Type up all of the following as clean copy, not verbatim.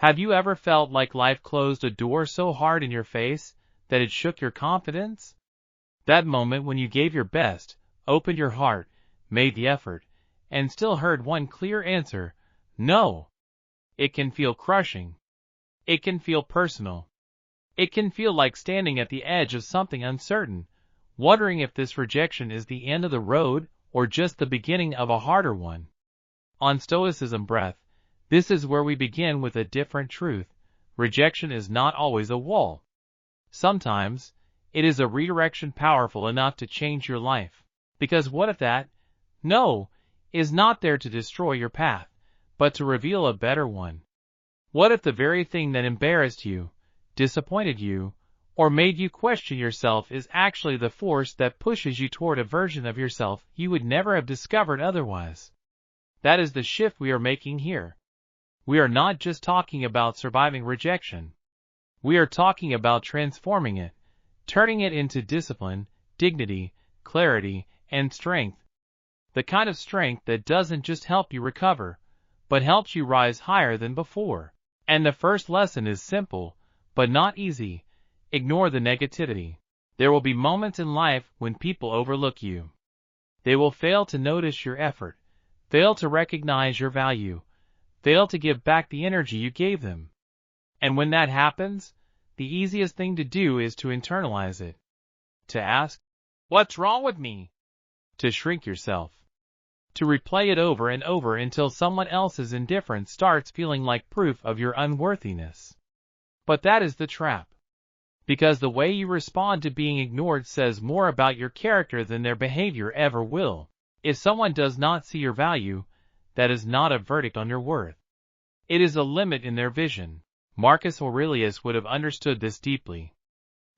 Have you ever felt like life closed a door so hard in your face that it shook your confidence? That moment when you gave your best, opened your heart, made the effort, and still heard one clear answer, no. It can feel crushing. It can feel personal. It can feel like standing at the edge of something uncertain, wondering if this rejection is the end of the road or just the beginning of a harder one. On Stoicism Breath, this is where we begin with a different truth. Rejection is not always a wall. Sometimes, it is a redirection powerful enough to change your life. Because what if that no is not there to destroy your path, but to reveal a better one? What if the very thing that embarrassed you, disappointed you, or made you question yourself is actually the force that pushes you toward a version of yourself you would never have discovered otherwise? That is the shift we are making here. We are not just talking about surviving rejection. We are talking about transforming it, turning it into discipline, dignity, clarity, and strength. The kind of strength that doesn't just help you recover, but helps you rise higher than before. And the first lesson is simple, but not easy. Ignore the negativity. There will be moments in life when people overlook you. They will fail to notice your effort, fail to recognize your value, fail to give back the energy you gave them. And when that happens, the easiest thing to do is to internalize it. To ask, what's wrong with me? To shrink yourself. To replay it over and over until someone else's indifference starts feeling like proof of your unworthiness. But that is the trap. Because the way you respond to being ignored says more about your character than their behavior ever will. If someone does not see your value, that is not a verdict on your worth. It is a limit in their vision. Marcus Aurelius would have understood this deeply.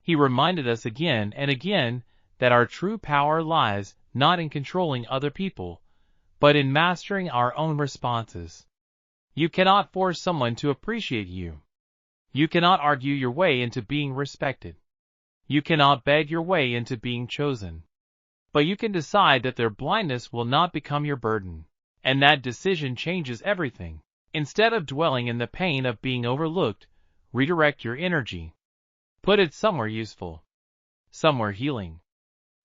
He reminded us again and again that our true power lies not in controlling other people, but in mastering our own responses. You cannot force someone to appreciate you. You cannot argue your way into being respected. You cannot beg your way into being chosen. But you can decide that their blindness will not become your burden. And that decision changes everything. Instead of dwelling in the pain of being overlooked, redirect your energy. Put it somewhere useful. Somewhere healing.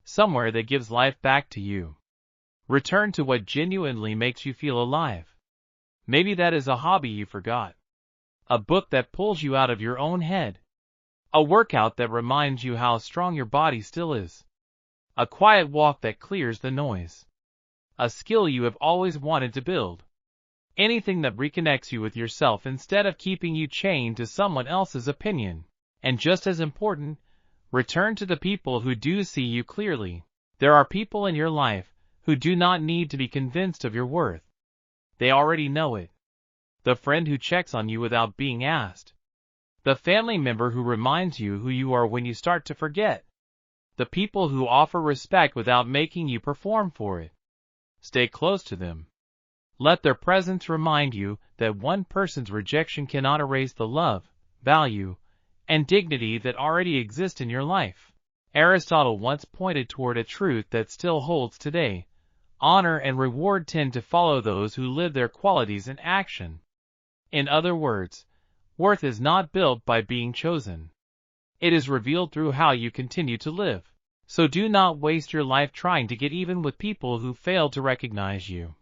Somewhere that gives life back to you. Return to what genuinely makes you feel alive. Maybe that is a hobby you forgot. A book that pulls you out of your own head. A workout that reminds you how strong your body still is. A quiet walk that clears the noise. A skill you have always wanted to build. Anything that reconnects you with yourself instead of keeping you chained to someone else's opinion. And just as important, return to the people who do see you clearly. There are people in your life who do not need to be convinced of your worth. They already know it. The friend who checks on you without being asked. The family member who reminds you who you are when you start to forget. The people who offer respect without making you perform for it. Stay close to them. Let their presence remind you that one person's rejection cannot erase the love, value, and dignity that already exist in your life. Aristotle once pointed toward a truth that still holds today. Honor and reward tend to follow those who live their qualities in action. In other words, worth is not built by being chosen. It is revealed through how you continue to live. So do not waste your life trying to get even with people who fail to recognize you.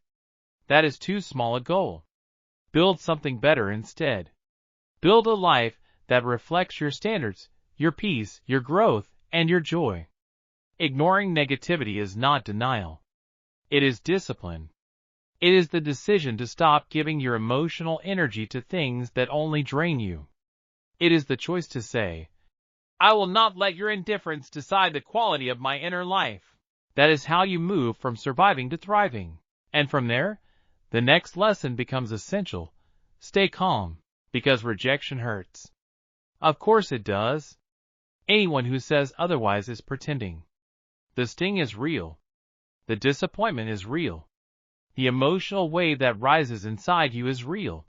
That is too small a goal. Build something better instead. Build a life that reflects your standards, your peace, your growth, and your joy. Ignoring negativity is not denial. It is discipline. It is the decision to stop giving your emotional energy to things that only drain you. It is the choice to say, I will not let your indifference decide the quality of my inner life. That is how you move from surviving to thriving. And from there, the next lesson becomes essential. Stay calm, because rejection hurts. Of course it does. Anyone who says otherwise is pretending. The sting is real. The disappointment is real. The emotional wave that rises inside you is real.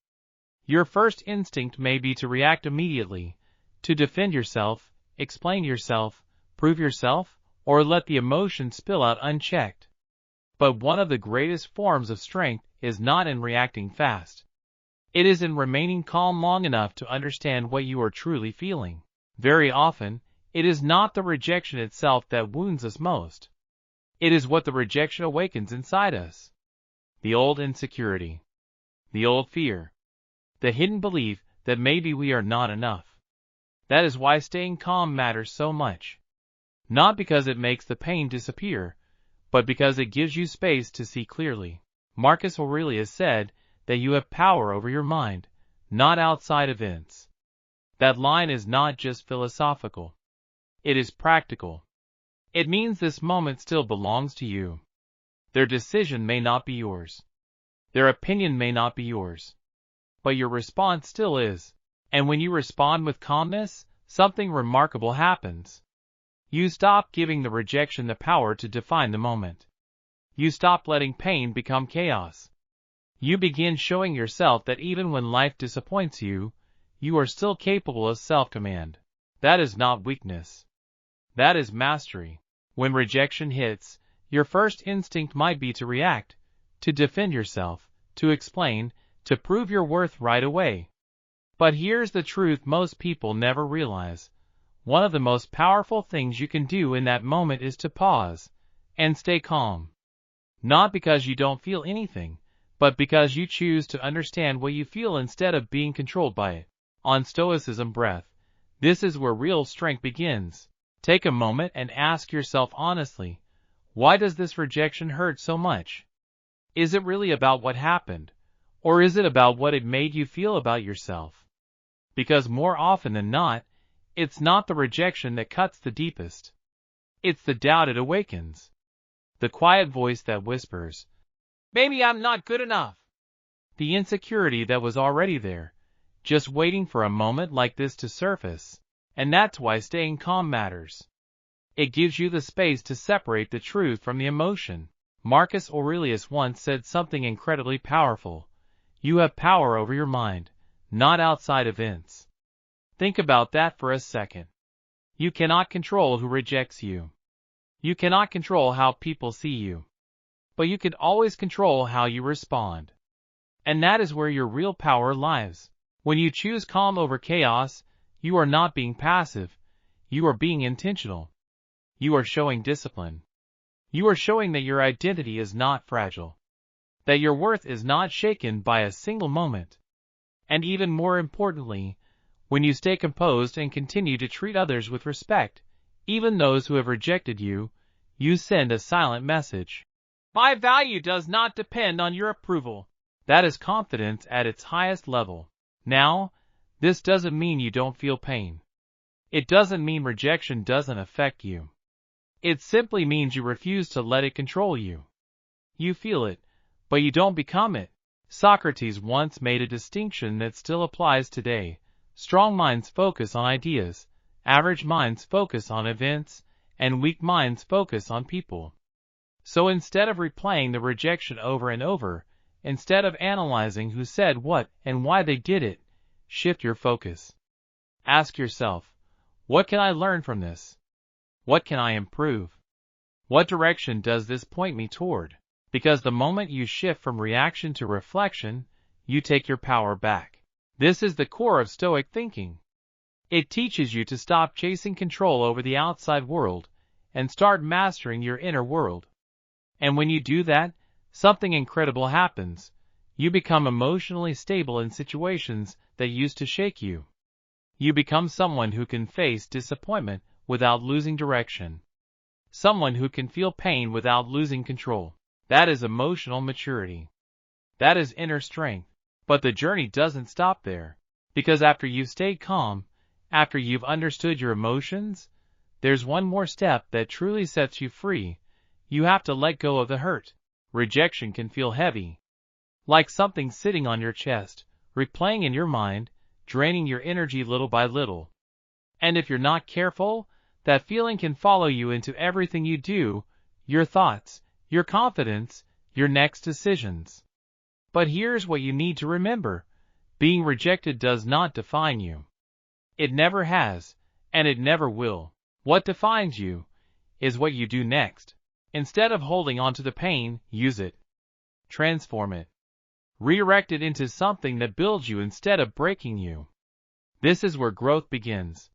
Your first instinct may be to react immediately, to defend yourself, explain yourself, prove yourself, or let the emotion spill out unchecked. But one of the greatest forms of strength is not in reacting fast. It is in remaining calm long enough to understand what you are truly feeling. Very often, it is not the rejection itself that wounds us most. It is what the rejection awakens inside us. The old insecurity, the old fear, the hidden belief that maybe we are not enough. That is why staying calm matters so much. Not because it makes the pain disappear, but because it gives you space to see clearly. Marcus Aurelius said that you have power over your mind, not outside events. That line is not just philosophical. It is practical. It means this moment still belongs to you. Their decision may not be yours. Their opinion may not be yours. But your response still is. And when you respond with calmness, something remarkable happens. You stop giving the rejection the power to define the moment. You stop letting pain become chaos. You begin showing yourself that even when life disappoints you, you are still capable of self-command. That is not weakness. That is mastery. When rejection hits, your first instinct might be to react, to defend yourself, to explain, to prove your worth right away. But here's the truth most people never realize. One of the most powerful things you can do in that moment is to pause and stay calm. Not because you don't feel anything, but because you choose to understand what you feel instead of being controlled by it. On Stoicism Breath, this is where real strength begins. Take a moment and ask yourself honestly, why does this rejection hurt so much? Is it really about what happened, or is it about what it made you feel about yourself? Because more often than not, it's not the rejection that cuts the deepest. It's the doubt it awakens. The quiet voice that whispers, "Maybe I'm not good enough." The insecurity that was already there, just waiting for a moment like this to surface. And that's why staying calm matters. It gives you the space to separate the truth from the emotion. Marcus Aurelius once said something incredibly powerful. You have power over your mind, not outside events. Think about that for a second. You cannot control who rejects you. You cannot control how people see you. But you can always control how you respond. And that is where your real power lies. When you choose calm over chaos, you are not being passive. You are being intentional. You are showing discipline. You are showing that your identity is not fragile. That your worth is not shaken by a single moment. And even more importantly, when you stay composed and continue to treat others with respect, even those who have rejected you, you send a silent message. My value does not depend on your approval. That is confidence at its highest level. Now, this doesn't mean you don't feel pain. It doesn't mean rejection doesn't affect you. It simply means you refuse to let it control you. You feel it, but you don't become it. Socrates once made a distinction that still applies today. Strong minds focus on ideas, average minds focus on events, and weak minds focus on people. So instead of replaying the rejection over and over, instead of analyzing who said what and why they did it, shift your focus. Ask yourself, what can I learn from this? What can I improve? What direction does this point me toward? Because the moment you shift from reaction to reflection, you take your power back. This is the core of Stoic thinking. It teaches you to stop chasing control over the outside world and start mastering your inner world. And when you do that, something incredible happens. You become emotionally stable in situations that used to shake you. You become someone who can face disappointment without losing direction. Someone who can feel pain without losing control. That is emotional maturity. That is inner strength. But the journey doesn't stop there. Because after you've stayed calm, after you've understood your emotions, there's one more step that truly sets you free. You have to let go of the hurt. Rejection can feel heavy. Like something sitting on your chest, replaying in your mind, draining your energy little by little. And if you're not careful, that feeling can follow you into everything you do, your thoughts, your confidence, your next decisions. But here's what you need to remember. Being rejected does not define you. It never has, and it never will. What defines you is what you do next. Instead of holding on to the pain, use it. Transform it. Redirect it into something that builds you instead of breaking you. This is where growth begins.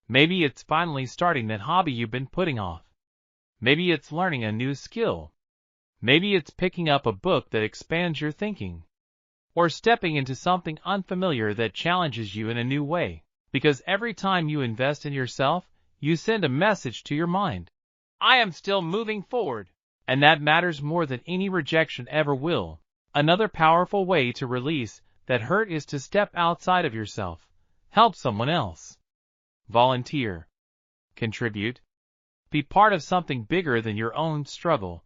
Maybe it's finally starting that hobby you've been putting off. Maybe it's learning a new skill. Maybe it's picking up a book that expands your thinking. Or stepping into something unfamiliar that challenges you in a new way. Because every time you invest in yourself, you send a message to your mind. I am still moving forward. And that matters more than any rejection ever will. Another powerful way to release that hurt is to step outside of yourself. Help someone else. Volunteer. Contribute. Be part of something bigger than your own struggle.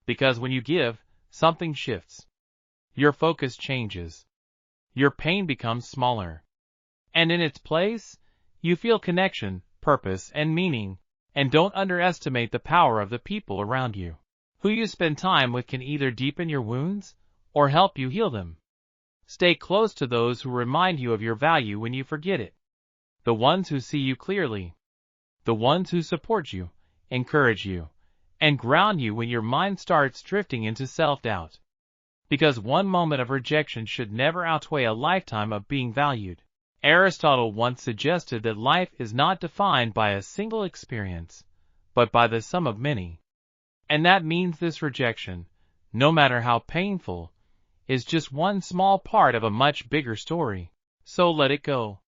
Because when you give, something shifts. Your focus changes. Your pain becomes smaller. And in its place, you feel connection, purpose, and meaning. And don't underestimate the power of the people around you. Who you spend time with can either deepen your wounds or help you heal them. Stay close to those who remind you of your value when you forget it. The ones who see you clearly. The ones who support you, encourage you, and ground you when your mind starts drifting into self-doubt. Because one moment of rejection should never outweigh a lifetime of being valued. Aristotle once suggested that life is not defined by a single experience, but by the sum of many. And that means this rejection, no matter how painful, is just one small part of a much bigger story. So let it go.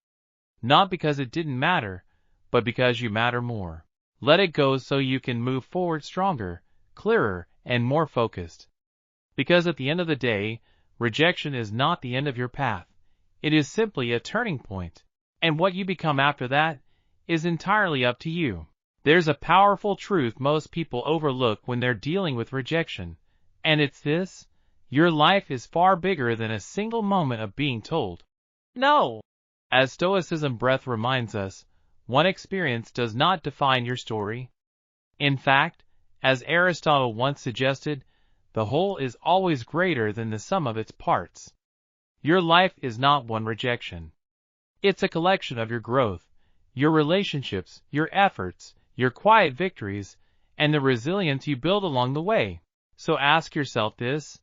Not because it didn't matter, but because you matter more. Let it go so you can move forward stronger, clearer, and more focused. Because at the end of the day, rejection is not the end of your path. It is simply a turning point. And what you become after that is entirely up to you. There's a powerful truth most people overlook when they're dealing with rejection. And it's this: your life is far bigger than a single moment of being told no. As Stoicism Breath reminds us, one experience does not define your story. In fact, as Aristotle once suggested, the whole is always greater than the sum of its parts. Your life is not one rejection. It's a collection of your growth, your relationships, your efforts, your quiet victories, and the resilience you build along the way. So ask yourself this: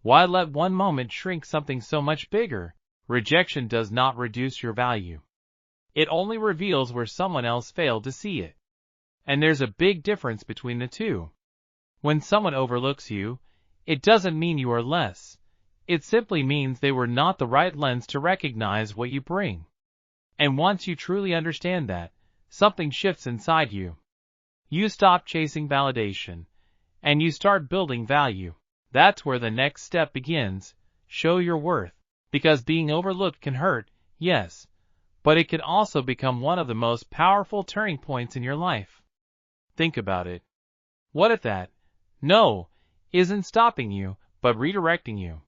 why let one moment shrink something so much bigger? Rejection does not reduce your value. It only reveals where someone else failed to see it. And there's a big difference between the two. When someone overlooks you, it doesn't mean you are less. It simply means they were not the right lens to recognize what you bring. And once you truly understand that, something shifts inside you. You stop chasing validation, and you start building value. That's where the next step begins. Show your worth. Because being overlooked can hurt, yes, but it can also become one of the most powerful turning points in your life. Think about it. What if that no isn't stopping you, but redirecting you?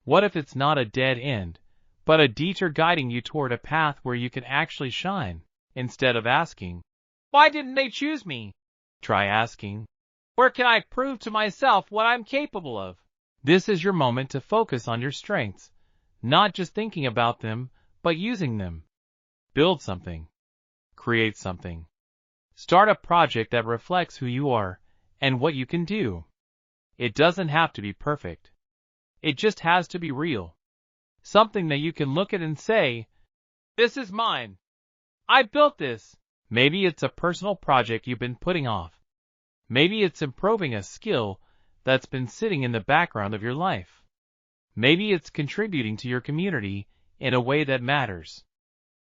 What if it's not a dead end, but a detour guiding you toward a path where you can actually shine? Instead of asking, why didn't they choose me? Try asking, where can I prove to myself what I'm capable of? This is your moment to focus on your strengths, not just thinking about them, but using them. Build something. Create something. Start a project that reflects who you are and what you can do. It doesn't have to be perfect. It just has to be real. Something that you can look at and say, this is mine. I built this. Maybe it's a personal project you've been putting off. Maybe it's improving a skill that's been sitting in the background of your life. Maybe it's contributing to your community in a way that matters.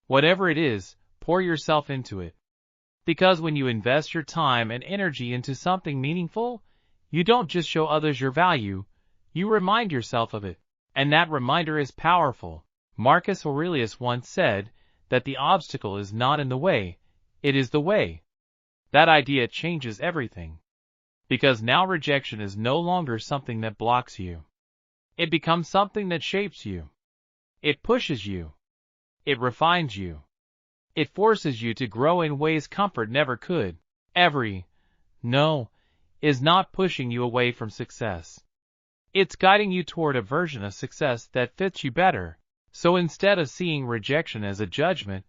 Whatever it is, pour yourself into it. Because when you invest your time and energy into something meaningful, you don't just show others your value, you remind yourself of it. And that reminder is powerful. Marcus Aurelius once said that the obstacle is not in the way, it is the way. That idea changes everything. Because now rejection is no longer something that blocks you. It becomes something that shapes you. It pushes you. It refines you. It forces you to grow in ways comfort never could. Every no is not pushing you away from success. It's guiding you toward a version of success that fits you better. So instead of seeing rejection as a judgment,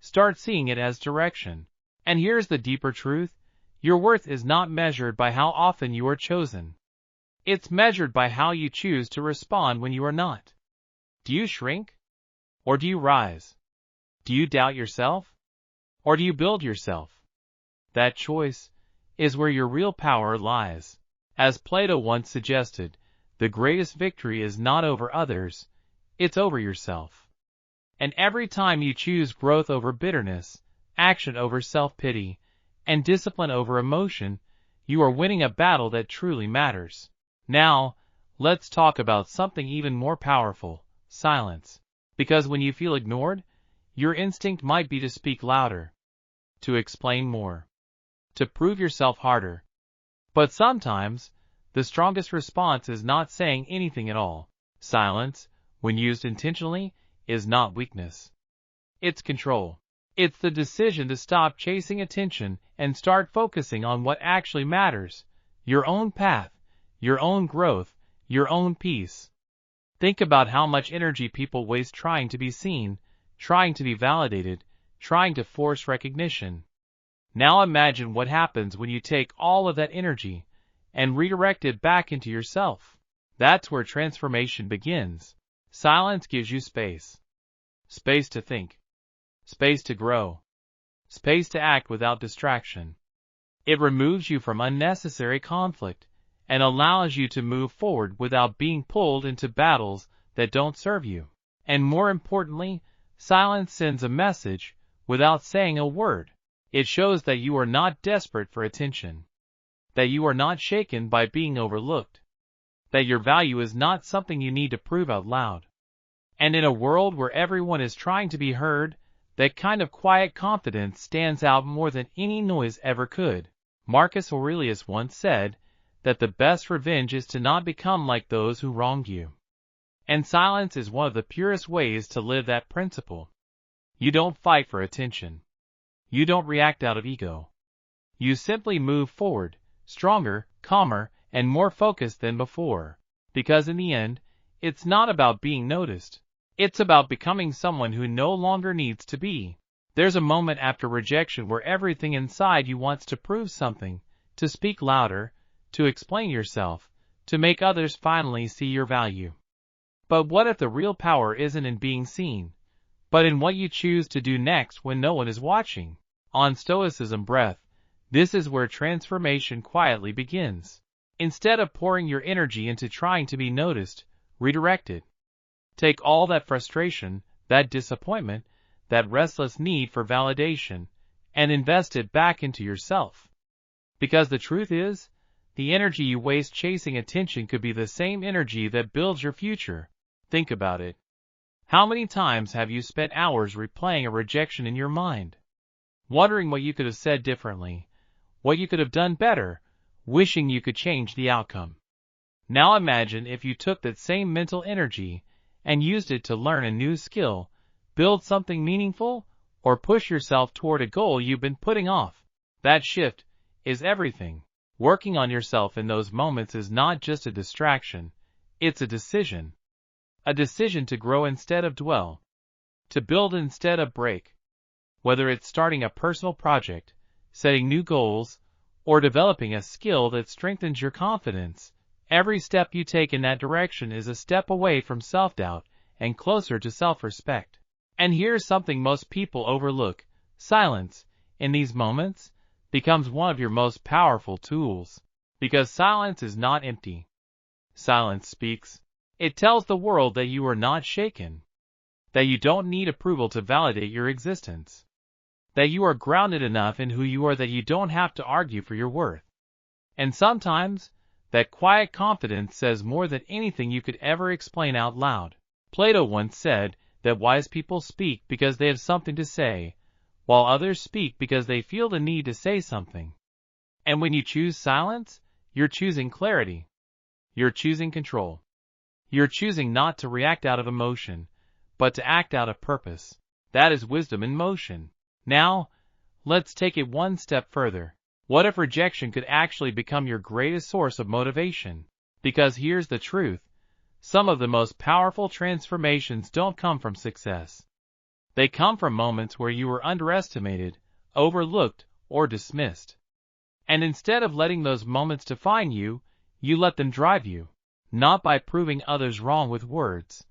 start seeing it as direction. And here's the deeper truth: your worth is not measured by how often you are chosen. It's measured by how you choose to respond when you are not. Do you shrink? Or do you rise? Do you doubt yourself? Or do you build yourself? That choice is where your real power lies. As Plato once suggested, the greatest victory is not over others, it's over yourself. And every time you choose growth over bitterness, action over self-pity, and discipline over emotion, you are winning a battle that truly matters. Now, let's talk about something even more powerful, silence. Because when you feel ignored, your instinct might be to speak louder, to explain more, to prove yourself harder. But sometimes, the strongest response is not saying anything at all. Silence, when used intentionally, is not weakness. It's control. It's the decision to stop chasing attention and start focusing on what actually matters, your own path, your own growth, your own peace. Think about how much energy people waste trying to be seen, trying to be validated, trying to force recognition. Now imagine what happens when you take all of that energy and redirect it back into yourself. That's where transformation begins. Silence gives you space. Space to think. Space to grow. Space to act without distraction. It removes you from unnecessary conflict and allows you to move forward without being pulled into battles that don't serve you. And more importantly, silence sends a message without saying a word. It shows that you are not desperate for attention, that you are not shaken by being overlooked, that your value is not something you need to prove out loud. And in a world where everyone is trying to be heard, that kind of quiet confidence stands out more than any noise ever could. Marcus Aurelius once said that the best revenge is to not become like those who wronged you. And silence is one of the purest ways to live that principle. You don't fight for attention. You don't react out of ego. You simply move forward, stronger, calmer, and more focused than before. Because in the end, it's not about being noticed. It's about becoming someone who no longer needs to be. There's a moment after rejection where everything inside you wants to prove something, to speak louder, to explain yourself, to make others finally see your value. But what if the real power isn't in being seen, but in what you choose to do next when no one is watching? On Stoicism Breath, this is where transformation quietly begins. Instead of pouring your energy into trying to be noticed, redirect it. Take all that frustration, that disappointment, that restless need for validation, and invest it back into yourself. Because the truth is, the energy you waste chasing attention could be the same energy that builds your future. Think about it. How many times have you spent hours replaying a rejection in your mind, wondering what you could have said differently, what you could have done better, wishing you could change the outcome? Now imagine if you took that same mental energy and used it to learn a new skill, build something meaningful, or push yourself toward a goal you've been putting off. That shift is everything. Working on yourself in those moments is not just a distraction, it's a decision. A decision to grow instead of dwell, to build instead of break. Whether it's starting a personal project, setting new goals, or developing a skill that strengthens your confidence, every step you take in that direction is a step away from self-doubt and closer to self-respect. And here's something most people overlook. Silence, in these moments, becomes one of your most powerful tools. Because silence is not empty. Silence speaks. It tells the world that you are not shaken, that you don't need approval to validate your existence, that you are grounded enough in who you are that you don't have to argue for your worth. And sometimes, that quiet confidence says more than anything you could ever explain out loud. Plato once said that wise people speak because they have something to say, while others speak because they feel the need to say something. And when you choose silence, you're choosing clarity. You're choosing control. You're choosing not to react out of emotion, but to act out of purpose. That is wisdom in motion. Now, let's take it one step further. What if rejection could actually become your greatest source of motivation? Because here's the truth. Some of the most powerful transformations don't come from success. They come from moments where you were underestimated, overlooked, or dismissed. And instead of letting those moments define you, You let them drive you, not by proving others wrong with words,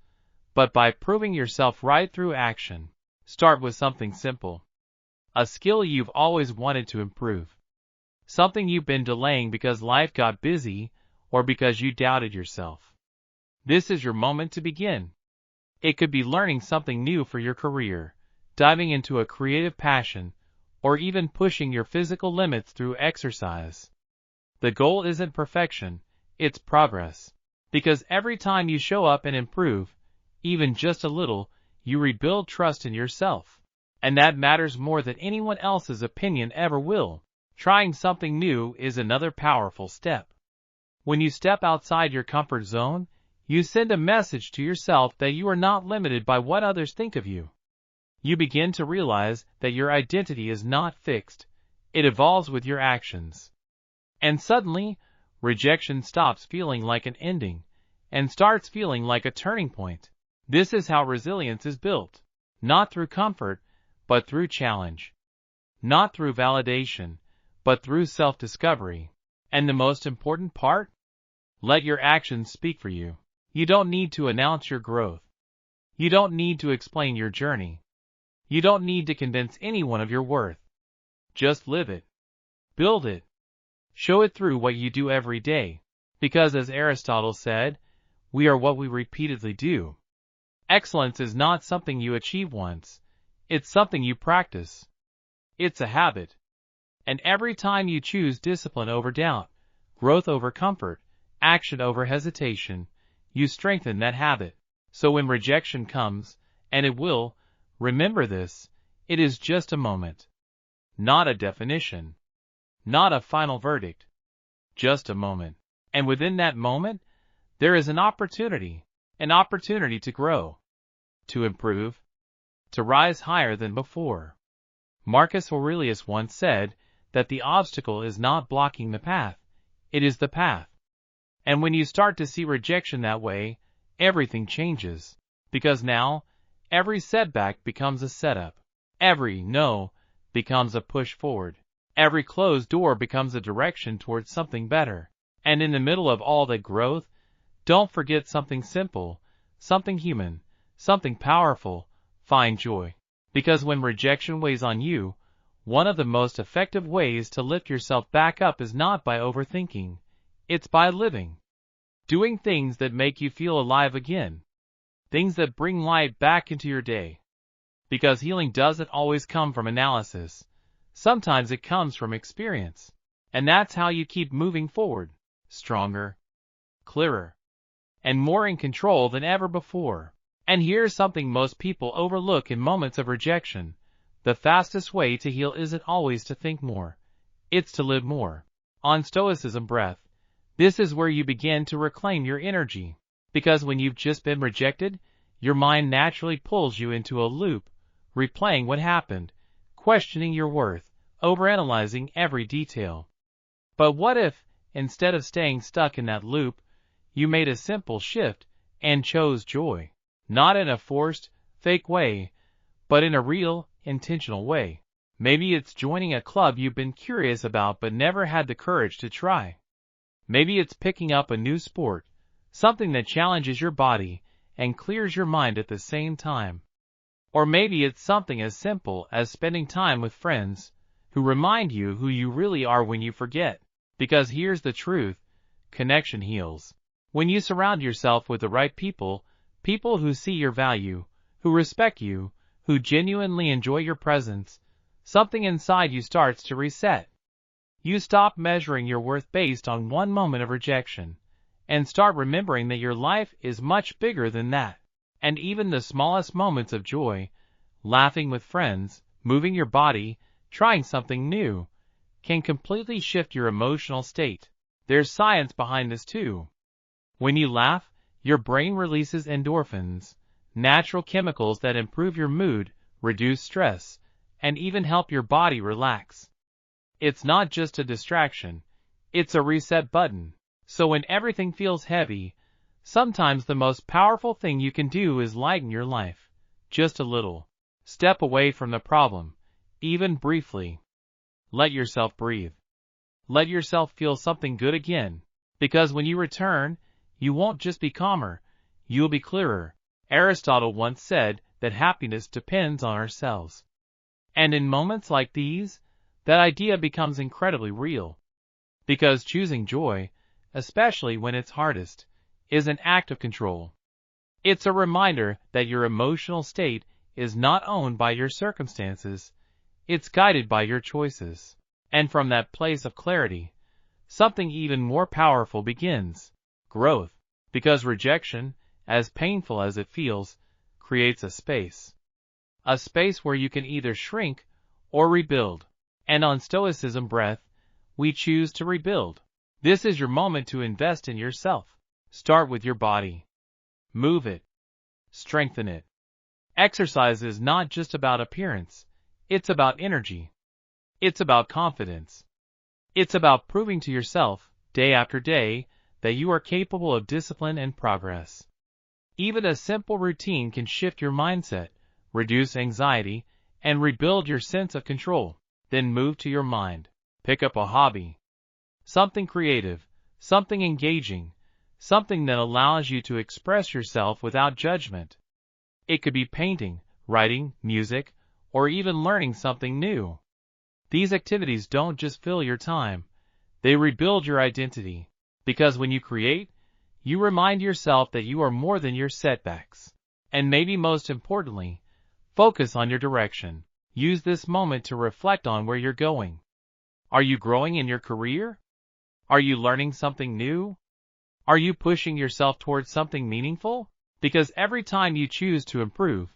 but by proving yourself right through action. Start with something simple. A skill you've always wanted to improve. Something you've been delaying because life got busy or because you doubted yourself. This is your moment to begin. It could be learning something new for your career, diving into a creative passion, or even pushing your physical limits through exercise. The goal isn't perfection, it's progress. Because every time you show up and improve, even just a little, you rebuild trust in yourself. And that matters more than anyone else's opinion ever will. Trying something new is another powerful step. When you step outside your comfort zone, you send a message to yourself that you are not limited by what others think of you. You begin to realize that your identity is not fixed. It evolves with your actions. And suddenly, rejection stops feeling like an ending and starts feeling like a turning point. This is how resilience is built. Not through comfort, but through challenge. Not through validation, but through self-discovery. And the most important part? Let your actions speak for you. You don't need to announce your growth. You don't need to explain your journey. You don't need to convince anyone of your worth. Just live it. Build it. Show it through what you do every day. Because as Aristotle said, we are what we repeatedly do. Excellence is not something you achieve once. It's something you practice. It's a habit. And every time you choose discipline over doubt, growth over comfort, action over hesitation, you strengthen that habit. So when rejection comes, and it will, remember this, it is just a moment. Not a definition. Not a final verdict. Just a moment. And within that moment, there is an opportunity to grow, to improve, to rise higher than before. Marcus Aurelius once said that the obstacle is not blocking the path, it is the path. And when you start to see rejection that way, everything changes. Because now, every setback becomes a setup. Every no becomes a push forward. Every closed door becomes a direction towards something better. And in the middle of all that growth, don't forget something simple, something human, something powerful. Find joy. Because when rejection weighs on you, one of the most effective ways to lift yourself back up is not by overthinking. It's by living. Doing things that make you feel alive again. Things that bring light back into your day. Because healing doesn't always come from analysis. Sometimes it comes from experience. And that's how you keep moving forward. Stronger, clearer, and more in control than ever before. And here's something most people overlook in moments of rejection. The fastest way to heal isn't always to think more. It's to live more. On Stoicism Breath, this is where you begin to reclaim your energy. Because when you've just been rejected, your mind naturally pulls you into a loop, replaying what happened, questioning your worth, overanalyzing every detail. But what if, instead of staying stuck in that loop, you made a simple shift and chose joy? Not in a forced, fake way, but in a real, intentional way. Maybe it's joining a club you've been curious about but never had the courage to try. Maybe it's picking up a new sport, something that challenges your body and clears your mind at the same time. Or maybe it's something as simple as spending time with friends who remind you who you really are when you forget. Because here's the truth, connection heals. When you surround yourself with the right people, people who see your value, who respect you, who genuinely enjoy your presence, something inside you starts to reset. You stop measuring your worth based on one moment of rejection, and start remembering that your life is much bigger than that. And even the smallest moments of joy, laughing with friends, moving your body, trying something new, can completely shift your emotional state. There's science behind this too. When you laugh, your brain releases endorphins, natural chemicals that improve your mood, reduce stress, and even help your body relax. It's not just a distraction, it's a reset button. So when everything feels heavy, sometimes the most powerful thing you can do is lighten your life. Just a little. Step away from the problem, even briefly. Let yourself breathe. Let yourself feel something good again. Because when you return, you won't just be calmer, you'll be clearer. Aristotle once said that happiness depends on ourselves. And in moments like these, that idea becomes incredibly real. Because choosing joy, especially when it's hardest, is an act of control. It's a reminder that your emotional state is not owned by your circumstances, it's guided by your choices. And from that place of clarity, something even more powerful begins: growth. Because rejection, as painful as it feels, creates a space. A space where you can either shrink or rebuild. And on Stoicism Breath, we choose to rebuild. This is your moment to invest in yourself. Start with your body. Move it. Strengthen it. Exercise is not just about appearance, it's about energy. It's about confidence. It's about proving to yourself, day after day, that you are capable of discipline and progress. Even a simple routine can shift your mindset, reduce anxiety, and rebuild your sense of control. Then move to your mind. Pick up a hobby. Something creative, something engaging, something that allows you to express yourself without judgment. It could be painting, writing, music, or even learning something new. These activities don't just fill your time, they rebuild your identity. Because when you create, you remind yourself that you are more than your setbacks. And maybe most importantly, focus on your direction. Use this moment to reflect on where you're going. Are you growing in your career? Are you learning something new? Are you pushing yourself towards something meaningful? Because every time you choose to improve,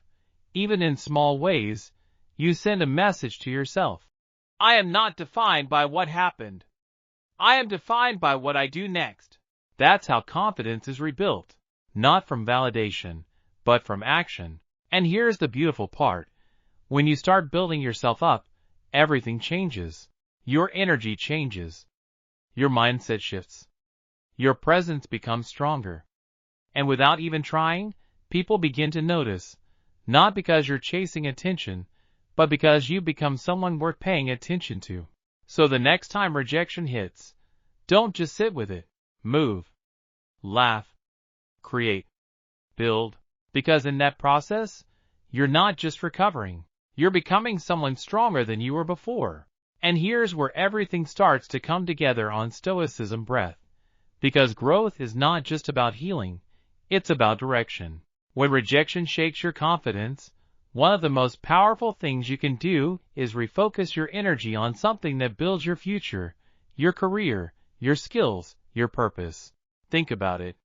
even in small ways, you send a message to yourself. I am not defined by what happened. I am defined by what I do next. That's how confidence is rebuilt. Not from validation, but from action. And here's the beautiful part. When you start building yourself up, everything changes. Your energy changes. Your mindset shifts. Your presence becomes stronger. And without even trying, people begin to notice, not because you're chasing attention, but because you become someone worth paying attention to. So the next time rejection hits, don't just sit with it. Move. Laugh. Create. Build. Because in that process, you're not just recovering. You're becoming someone stronger than you were before. And here's where everything starts to come together on Stoicism Breath. Because growth is not just about healing, it's about direction. When rejection shakes your confidence, one of the most powerful things you can do is refocus your energy on something that builds your future, your career, your skills, your purpose. Think about it.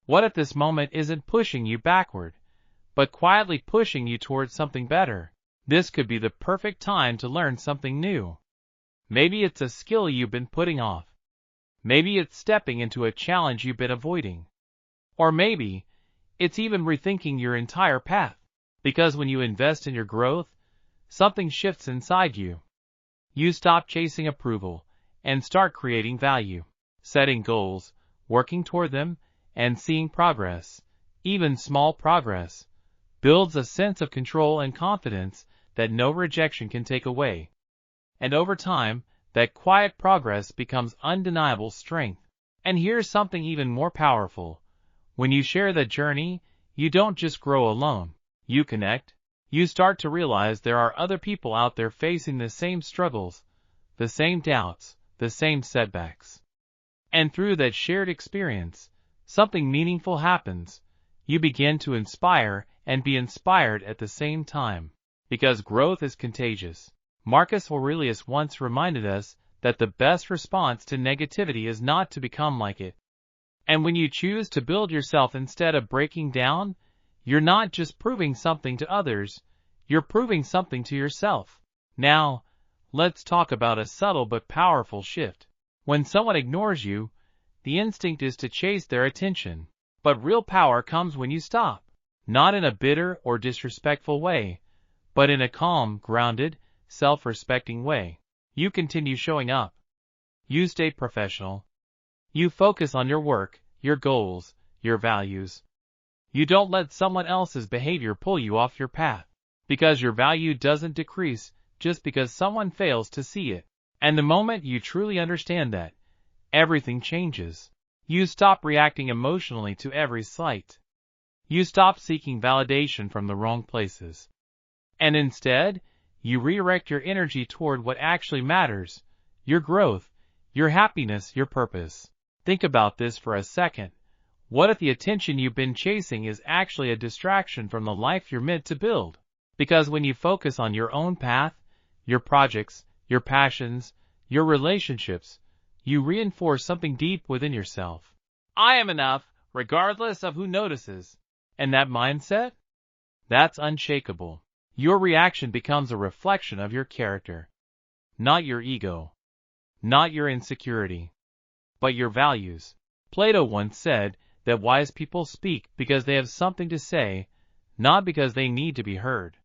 What if this moment isn't pushing you backward, but quietly pushing you towards something better? This could be the perfect time to learn something new. Maybe it's a skill you've been putting off. Maybe it's stepping into a challenge you've been avoiding. Or maybe it's even rethinking your entire path. Because when you invest in your growth, something shifts inside you. You stop chasing approval and start creating value, setting goals, working toward them, and seeing progress. Even small progress builds a sense of control and confidence that no rejection can take away. And over time, that quiet progress becomes undeniable strength. And here's something even more powerful. When you share that journey, you don't just grow alone. You connect. You start to realize there are other people out there facing the same struggles, the same doubts, the same setbacks. And through that shared experience, something meaningful happens. You begin to inspire and be inspired at the same time. Because growth is contagious. Marcus Aurelius once reminded us that the best response to negativity is not to become like it. And when you choose to build yourself instead of breaking down, you're not just proving something to others, you're proving something to yourself. Now, let's talk about a subtle but powerful shift. When someone ignores you, the instinct is to chase their attention. But real power comes when you stop. Not in a bitter or disrespectful way, but in a calm, grounded, self-respecting way. You continue showing up. You stay professional. You focus on your work, your goals, your values. You don't let someone else's behavior pull you off your path. Because your value doesn't decrease just because someone fails to see it. And the moment you truly understand that, everything changes. You stop reacting emotionally to every slight. You stop seeking validation from the wrong places. And instead, you redirect your energy toward what actually matters: your growth, your happiness, your purpose. Think about this for a second. What if the attention you've been chasing is actually a distraction from the life you're meant to build? Because when you focus on your own path, your projects, your passions, your relationships, you reinforce something deep within yourself. I am enough, regardless of who notices. And that mindset? That's unshakable. Your reaction becomes a reflection of your character. Not your ego. Not your insecurity. But your values. Plato once said that wise people speak because they have something to say, not because they need to be heard.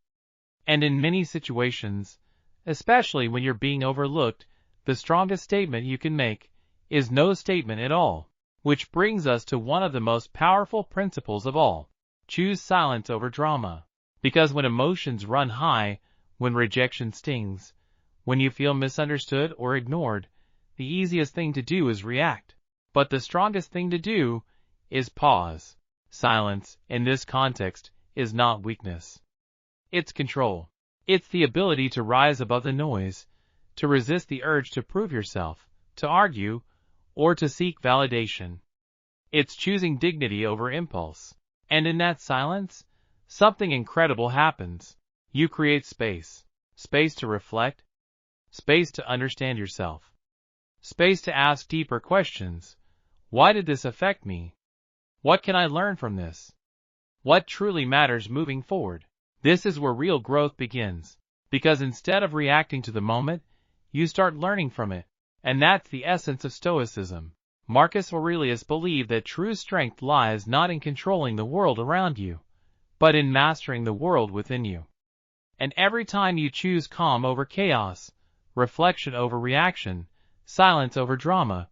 And in many situations, especially when you're being overlooked, the strongest statement you can make is no statement at all. Which brings us to one of the most powerful principles of all. Choose silence over drama. Because when emotions run high, when rejection stings, when you feel misunderstood or ignored, the easiest thing to do is react. But the strongest thing to do is pause. Silence, in this context, is not weakness. It's control. It's the ability to rise above the noise, to resist the urge to prove yourself, to argue, or to seek validation. It's choosing dignity over impulse. And in that silence, something incredible happens. You create space. Space to reflect. Space to understand yourself. Space to ask deeper questions. Why did this affect me? What can I learn from this? What truly matters moving forward? This is where real growth begins. Because instead of reacting to the moment, you start learning from it. And that's the essence of Stoicism. Marcus Aurelius believed that true strength lies not in controlling the world around you, but in mastering the world within you. And every time you choose calm over chaos, reflection over reaction, silence over drama,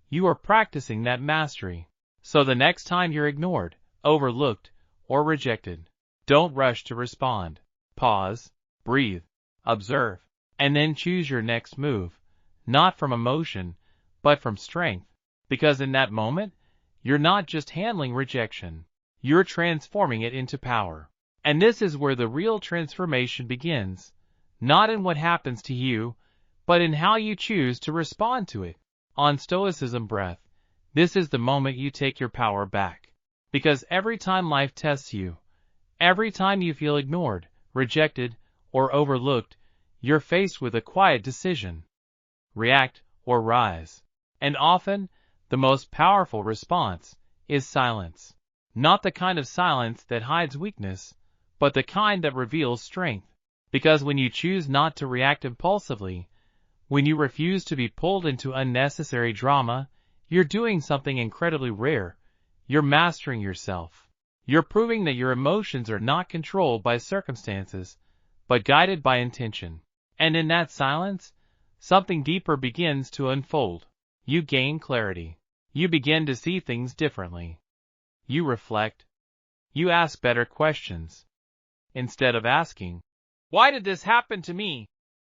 you are practicing that mastery. So the next time you're ignored, overlooked, or rejected, don't rush to respond. Pause, breathe, observe, and then choose your next move, not from emotion, but from strength. Because in that moment, you're not just handling rejection, you're transforming it into power. And this is where the real transformation begins, not in what happens to you, but in how you choose to respond to it. On Stoicism Breath, this is the moment you take your power back. Because every time life tests you, every time you feel ignored, rejected, or overlooked, you're faced with a quiet decision: react or rise. And often, the most powerful response is silence. Not the kind of silence that hides weakness, but the kind that reveals strength. Because when you choose not to react impulsively, when you refuse to be pulled into unnecessary drama, you're doing something incredibly rare. You're mastering yourself. You're proving that your emotions are not controlled by circumstances, but guided by intention. And in that silence, something deeper begins to unfold. You gain clarity. You begin to see things differently. You reflect. You ask better questions. Instead of asking, "Why did this happen to me?"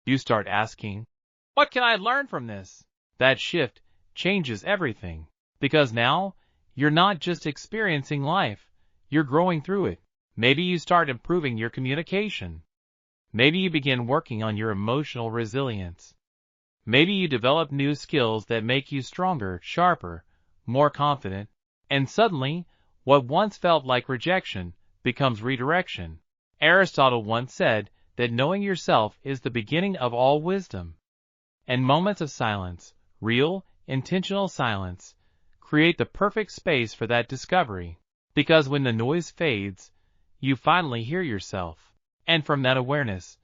you start asking, "What can I learn from this?" That shift changes everything. Because now, you're not just experiencing life, you're growing through it. Maybe you start improving your communication. Maybe you begin working on your emotional resilience. Maybe you develop new skills that make you stronger, sharper, more confident, and suddenly, what once felt like rejection becomes redirection. Aristotle once said that knowing yourself is the beginning of all wisdom. And moments of silence, real, intentional silence, create the perfect space for that discovery. Because when the noise fades, you finally hear yourself. And from that awareness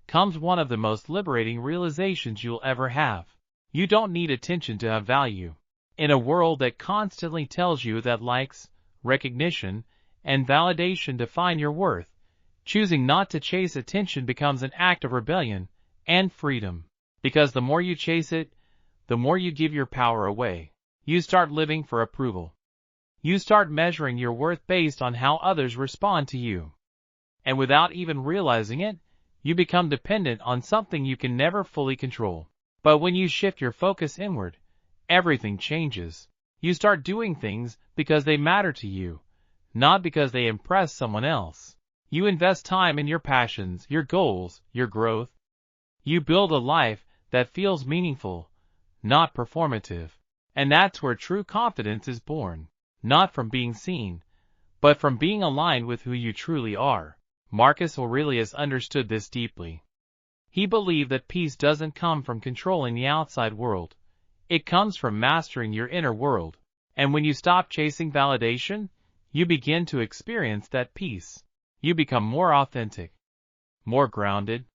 comes one of the most liberating realizations you'll ever have. You don't need attention to have value. In a world that constantly tells you that likes, recognition, and validation define your worth, choosing not to chase attention becomes an act of rebellion and freedom. Because the more you chase it, the more you give your power away. You start living for approval. You start measuring your worth based on how others respond to you. And without even realizing it, you become dependent on something you can never fully control. But when you shift your focus inward, everything changes. You start doing things because they matter to you, not because they impress someone else. You invest time in your passions, your goals, your growth. You build a life that feels meaningful, not performative. And that's where true confidence is born, not from being seen, but from being aligned with who you truly are. Marcus Aurelius understood this deeply. He believed that peace doesn't come from controlling the outside world. It comes from mastering your inner world. And when you stop chasing validation, you begin to experience that peace. You become more authentic, more grounded,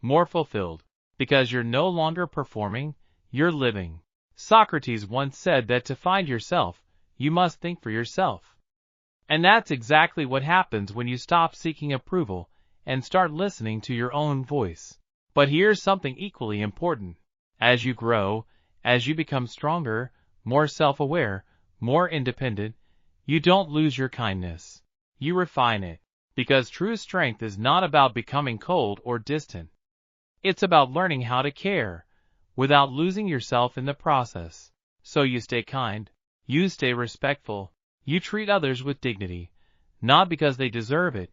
more fulfilled, because you're no longer performing, you're living. Socrates once said that to find yourself, you must think for yourself. And that's exactly what happens when you stop seeking approval and start listening to your own voice. But here's something equally important. As you grow, as you become stronger, more self-aware, more independent, you don't lose your kindness. You refine it. Because true strength is not about becoming cold or distant. It's about learning how to care, without losing yourself in the process. So you stay kind, you stay respectful, you treat others with dignity, not because they deserve it,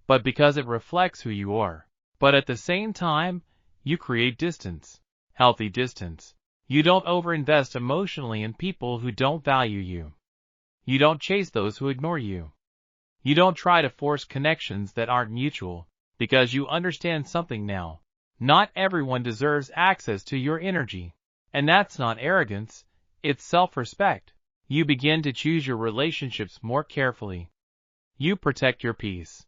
but because it reflects who you are. But at the same time, you create distance, healthy distance. You don't overinvest emotionally in people who don't value you. You don't chase those who ignore you. You don't try to force connections that aren't mutual, because you understand something now. Not everyone deserves access to your energy. And that's not arrogance, it's self-respect. You begin to choose your relationships more carefully. You protect your peace.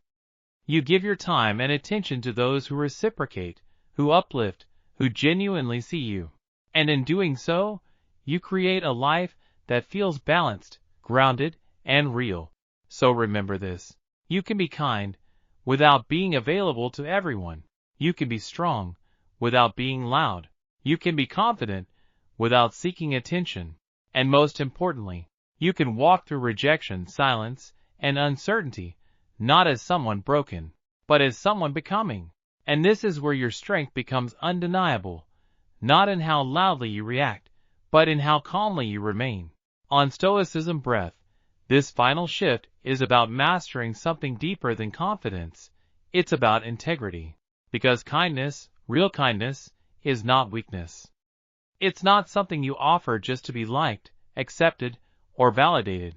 You give your time and attention to those who reciprocate, who uplift, who genuinely see you. And in doing so, you create a life that feels balanced, grounded, and real. So remember this. You can be kind, without being available to everyone. You can be strong, without being loud. You can be confident, without seeking attention. And most importantly, you can walk through rejection, silence, and uncertainty, not as someone broken, but as someone becoming. And this is where your strength becomes undeniable, not in how loudly you react, but in how calmly you remain. On Stoicism Breath, this final shift is about mastering something deeper than confidence. It's about integrity. Because kindness, real kindness, is not weakness. It's not something you offer just to be liked, accepted, or validated.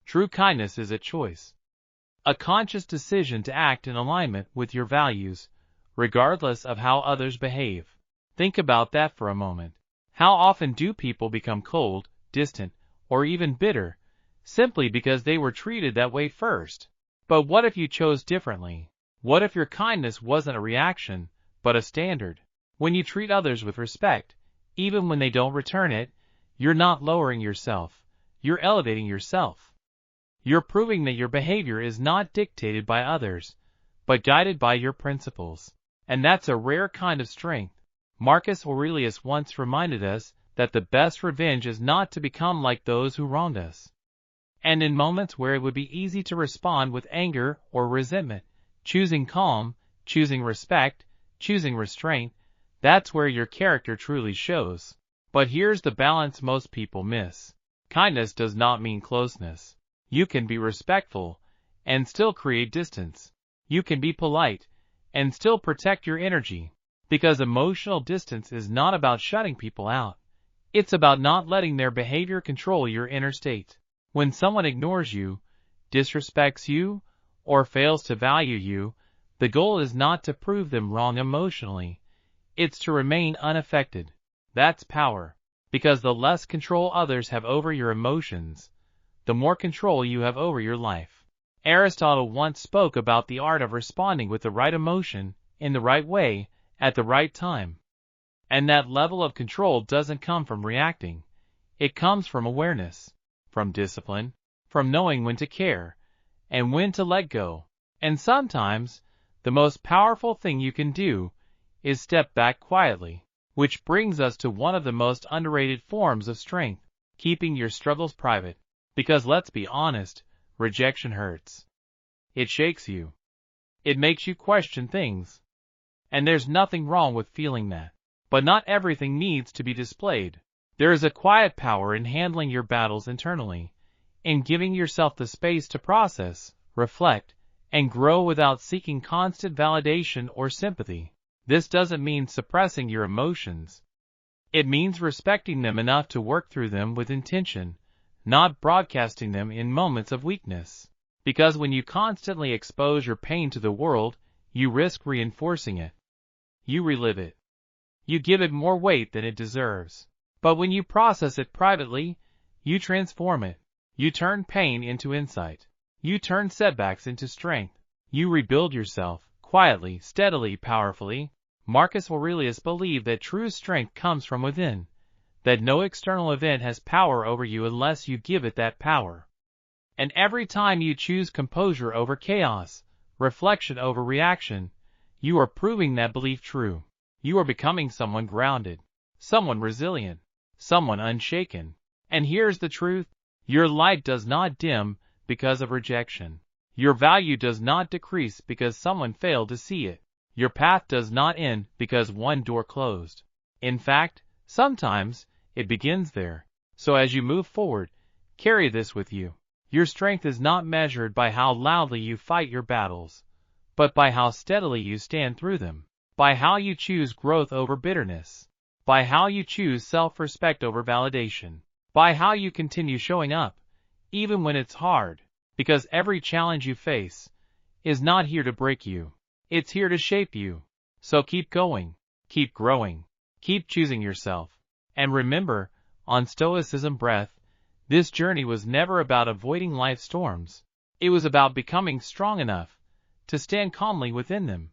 True kindness is a choice. A conscious decision to act in alignment with your values, regardless of how others behave. Think about that for a moment. How often do people become cold, distant, or even bitter, simply because they were treated that way first? But what if you chose differently? What if your kindness wasn't a reaction, but a standard? When you treat others with respect, even when they don't return it, you're not lowering yourself, you're elevating yourself. You're proving that your behavior is not dictated by others, but guided by your principles. And that's a rare kind of strength. Marcus Aurelius once reminded us that the best revenge is not to become like those who wronged us. And in moments where it would be easy to respond with anger or resentment, choosing calm, choosing respect, choosing restraint, that's where your character truly shows. But here's the balance most people miss. Kindness does not mean closeness. You can be respectful and still create distance. You can be polite and still protect your energy. Because emotional distance is not about shutting people out. It's about not letting their behavior control your inner state. When someone ignores you, disrespects you, or fails to value you, the goal is not to prove them wrong emotionally. It's to remain unaffected. That's power. Because the less control others have over your emotions, the more control you have over your life. Aristotle once spoke about the art of responding with the right emotion, in the right way, at the right time. And that level of control doesn't come from reacting. It comes from awareness, from discipline, from knowing when to care, and when to let go. And sometimes, the most powerful thing you can do is step back quietly. Which brings us to one of the most underrated forms of strength, keeping your struggles private. Because let's be honest, rejection hurts. It shakes you. It makes you question things. And there's nothing wrong with feeling that. But not everything needs to be displayed. There is a quiet power in handling your battles internally, in giving yourself the space to process, reflect, and grow without seeking constant validation or sympathy. This doesn't mean suppressing your emotions. It means respecting them enough to work through them with intention, not broadcasting them in moments of weakness. Because when you constantly expose your pain to the world, you risk reinforcing it. You relive it. You give it more weight than it deserves. But when you process it privately, you transform it. You turn pain into insight. You turn setbacks into strength. You rebuild yourself, quietly, steadily, powerfully. Marcus Aurelius believed that true strength comes from within, that no external event has power over you unless you give it that power. And every time you choose composure over chaos, reflection over reaction, you are proving that belief true. You are becoming someone grounded, someone resilient, someone unshaken. And here's the truth: your light does not dim because of rejection. Your value does not decrease because someone failed to see it. Your path does not end because one door closed. In fact, sometimes it begins there. So as you move forward, carry this with you. Your strength is not measured by how loudly you fight your battles, but by how steadily you stand through them, by how you choose growth over bitterness, by how you choose self-respect over validation, by how you continue showing up, even when it's hard, because every challenge you face is not here to break you. It's here to shape you. So keep going, keep growing, keep choosing yourself. And remember, on Stoicism Breath, this journey was never about avoiding life's storms. It was about becoming strong enough to stand calmly within them.